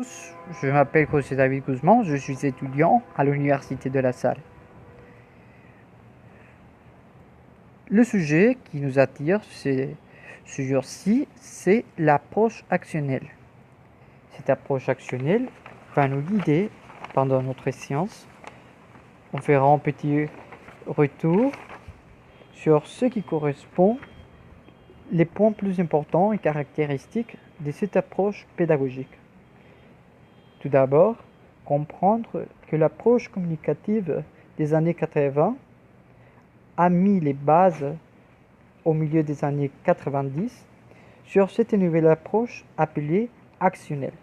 Je m'appelle José David Guzman, je suis étudiant à l'Université de La Salle. Le sujet qui nous attire ce jour-ci, c'est l'approche actionnelle. Cette approche actionnelle va nous guider pendant notre séance. On fera un petit retour sur ce qui correspond les points plus importants et caractéristiques de cette approche pédagogique. Tout d'abord, comprendre que l'approche communicative des années 80 a mis les bases au milieu des années 90 sur cette nouvelle approche appelée actionnelle.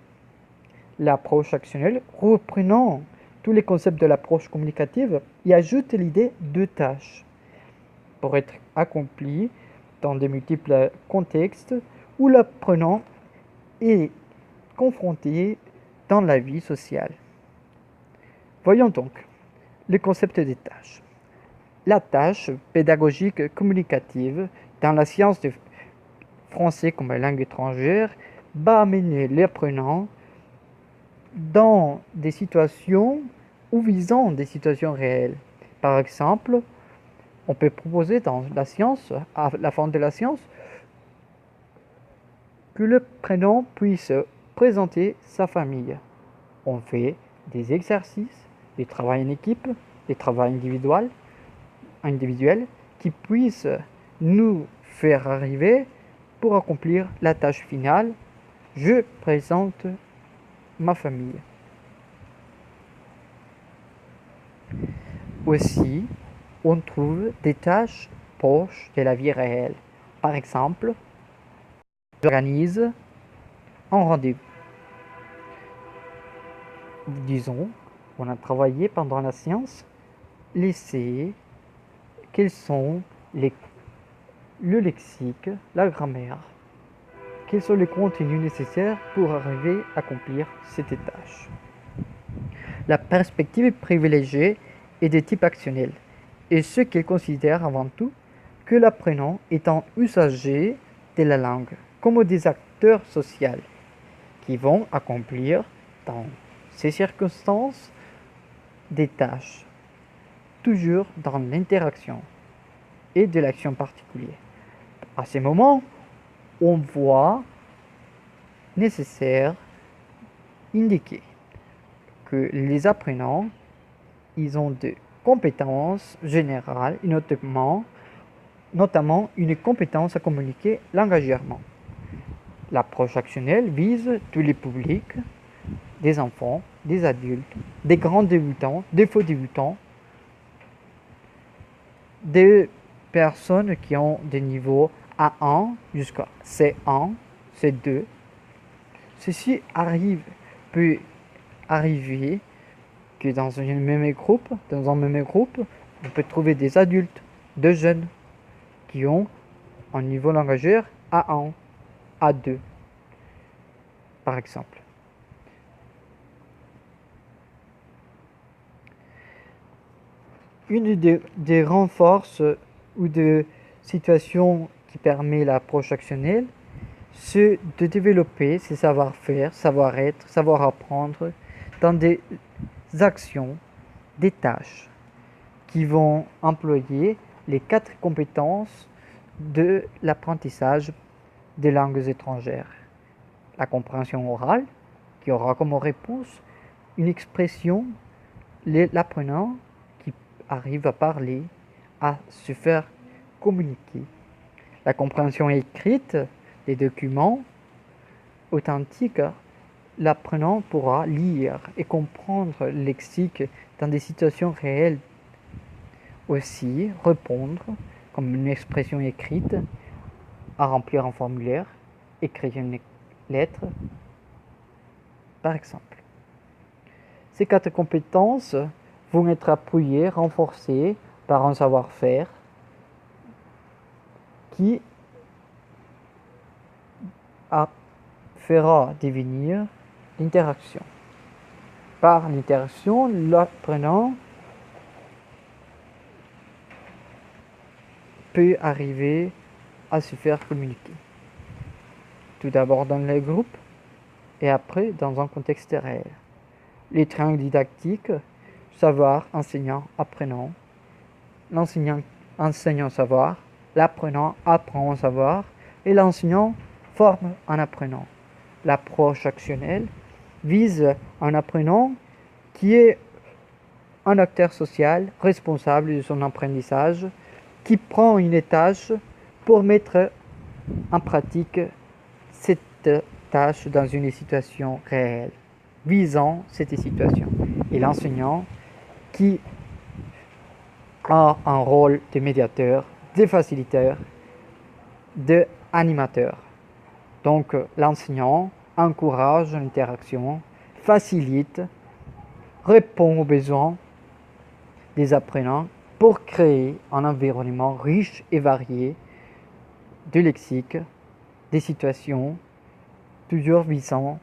L'approche actionnelle, reprenant tous les concepts de l'approche communicative, y ajoute l'idée de tâches pour être accomplies dans de multiples contextes où l'apprenant est confronté dans la vie sociale. Voyons donc le concept des tâches. La tâche pédagogique communicative dans la science du français comme langue étrangère va amener l'apprenant dans des situations ou visant des situations réelles. Par exemple, on peut proposer dans la science, à la fin de la science, que l'apprenant puisse présenter sa famille. On fait des exercices, des travaux en équipe, des travaux individuels qui puissent nous faire arriver pour accomplir la tâche finale. Je présente ma famille. Aussi, on trouve des tâches proches de la vie réelle. Par exemple, j'organise un rendez-vous. Disons, on a travaillé pendant la séance l'essai, quels sont le lexique, la grammaire, quels sont les contenus nécessaires pour arriver à accomplir cette tâche. La perspective privilégiée est de type actionnel, et ce qu'elle considère avant tout que l'apprenant est un usager de la langue, comme des acteurs sociaux qui vont accomplir dans ces circonstances des tâches, toujours dans l'interaction et de l'action particulière. À ce moment, on voit nécessaire indiquer que les apprenants, ils ont des compétences générales, et notamment une compétence à communiquer langagièrement. L'approche actionnelle vise tous les publics, des enfants, des adultes, des grands débutants, des faux débutants, des personnes qui ont des niveaux A1 jusqu'à C1, C2. Ceci peut arriver que dans un même groupe, on peut trouver des adultes, des jeunes qui ont un niveau langagier A1, A2, par exemple. Une des renforces ou de situations qui permet l'approche actionnelle, c'est de développer ses savoir-faire, savoir-être, savoir-apprendre dans des actions, des tâches qui vont employer les 4 compétences de l'apprentissage des langues étrangères. La compréhension orale, qui aura comme réponse une expression, l'apprenant qui arrive à parler, à se faire communiquer. La compréhension écrite des documents authentiques, l'apprenant pourra lire et comprendre le lexique dans des situations réelles. Aussi, répondre comme une expression écrite, à remplir un formulaire, écrire une lettre, par exemple. Ces 4 compétences vont être appuyées, renforcées par un savoir-faire qui fera devenir l'interaction. Par l'interaction, l'apprenant peut arriver à se faire communiquer. Tout d'abord dans les groupes, et après dans un contexte réel. Les triangles didactiques, savoir, enseignant, apprenant. L'enseignant enseigne un savoir, l'apprenant apprend un savoir et l'enseignant forme un apprenant. L'approche actionnelle vise un apprenant qui est un acteur social responsable de son apprentissage, qui prend une tâche pour mettre en pratique cette tâche dans une situation réelle, visant cette situation. Et l'enseignant qui a un rôle de médiateur, de facilitateur, d'animateur. Donc l'enseignant encourage l'interaction, facilite, répond aux besoins des apprenants pour créer un environnement riche et varié de lexique, des situations, toujours visant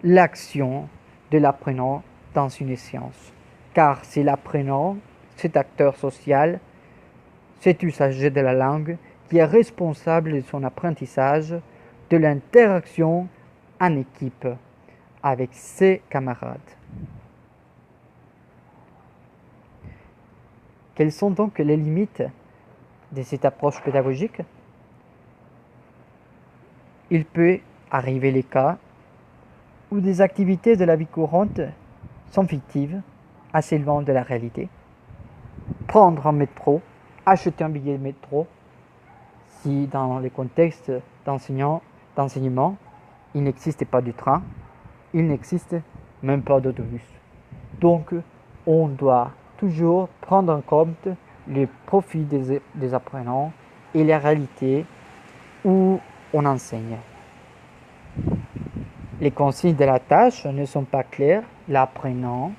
l'action de l'apprenant dans une science. Car c'est l'apprenant, cet acteur social, cet usager de la langue qui est responsable de son apprentissage, de l'interaction en équipe avec ses camarades. Quelles sont donc les limites de cette approche pédagogique? Il peut arriver les cas où des activités de la vie courante sont fictives, assez loin de la réalité. Prendre un métro, acheter un billet de métro, si dans les contextes d'enseignement, il n'existe pas de train, il n'existe même pas d'autobus. Donc, on doit toujours prendre en compte les profits des apprenants et les réalités où on enseigne. Les consignes de la tâche ne sont pas claires, l'apprenant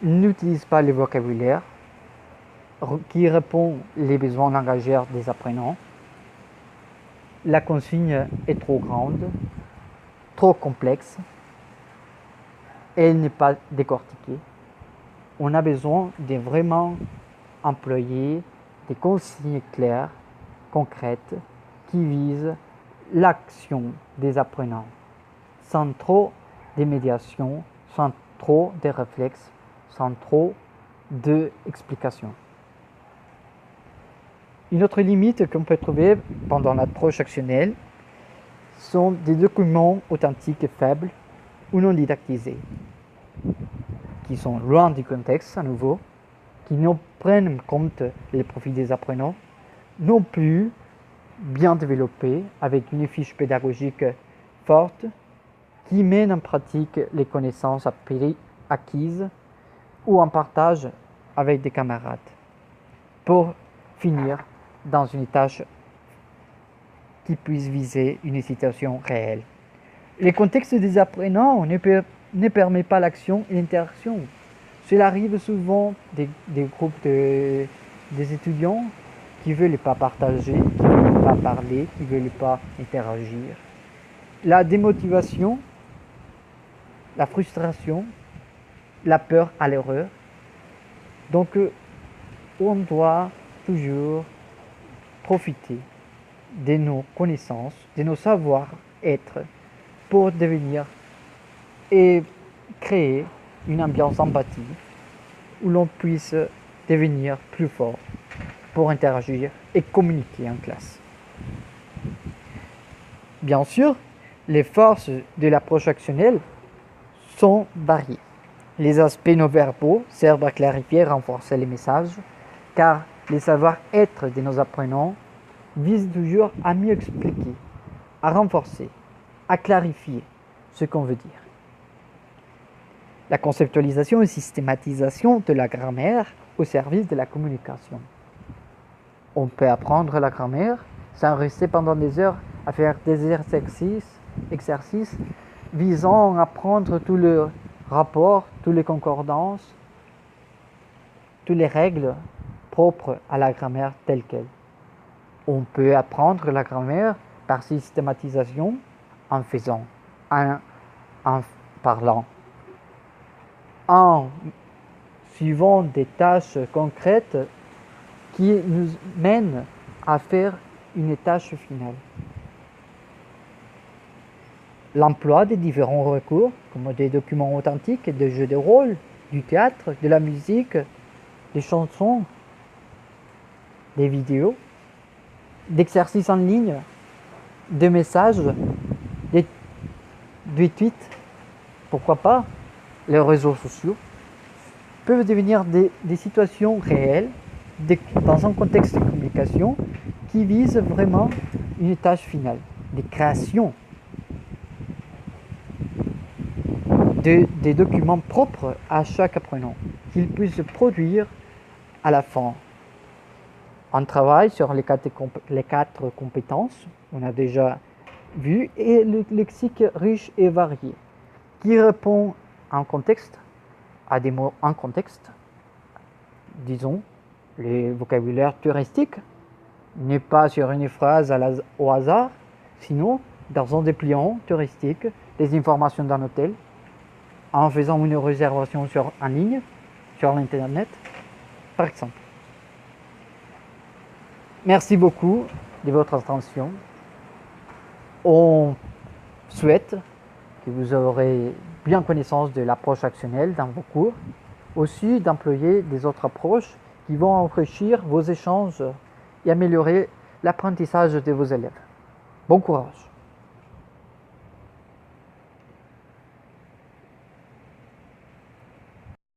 n'utilise pas le vocabulaire qui répond aux besoins langagiers des apprenants. La consigne est trop grande, trop complexe, elle n'est pas décortiquée. On a besoin de vraiment employer des consignes claires, concrètes, qui visent l'action des apprenants, sans trop de médiation, sans trop de réflexes, sans trop d'explications. Une autre limite qu'on peut trouver pendant l'approche actionnelle sont des documents authentiques et faibles ou non didactisés, qui sont loin du contexte à nouveau, qui ne prennent en compte les profils des apprenants, non plus bien développés avec une fiche pédagogique forte qui mène en pratique les connaissances acquises ou en partage avec des camarades pour finir dans une tâche qui puisse viser une situation réelle. Le contexte des apprenants ne permet pas l'action et l'interaction. Cela arrive souvent des groupes des étudiants qui ne veulent pas partager, qui ne veulent pas parler, qui ne veulent pas interagir. La démotivation, la frustration, la peur à l'erreur. Donc, on doit toujours profiter de nos connaissances, de nos savoir-être pour devenir et créer une ambiance empathie où l'on puisse devenir plus fort pour interagir et communiquer en classe. Bien sûr, les forces de l'approche actionnelle sont variées. Les aspects non-verbaux servent à clarifier et renforcer les messages, car les savoir-être de nos apprenants visent toujours à mieux expliquer, à renforcer, à clarifier ce qu'on veut dire. La conceptualisation et systématisation de la grammaire au service de la communication. On peut apprendre la grammaire sans rester pendant des heures à faire des exercices visant à apprendre tous les rapports, toutes les concordances, toutes les règles propres à la grammaire telle qu'elle. On peut apprendre la grammaire par systématisation en faisant, en parlant, en suivant des tâches concrètes qui nous mènent à faire une tâche finale. l'emploi des différents recours, comme des documents authentiques, des jeux de rôle, du théâtre, de la musique, des chansons, des vidéos, d'exercices en ligne, des messages, des tweets, pourquoi pas, les réseaux sociaux, peuvent devenir des situations réelles dans un contexte de communication qui vise vraiment une tâche finale, des créations, des documents propres à chaque apprenant, qu'il puisse produire à la fin. On travaille sur les quatre compétences, on a déjà vu, et le lexique riche et varié, qui répond en contexte, à des mots en contexte, disons, les vocabulaires touristiques, n'est pas sur une phrase au hasard, sinon dans un dépliant touristique, des informations d'un hôtel, en faisant une réservation en ligne, sur l'internet, par exemple. Merci beaucoup de votre attention. On souhaite que vous aurez bien connaissance de l'approche actionnelle dans vos cours, aussi d'employer des autres approches qui vont enrichir vos échanges et améliorer l'apprentissage de vos élèves. Bon courage!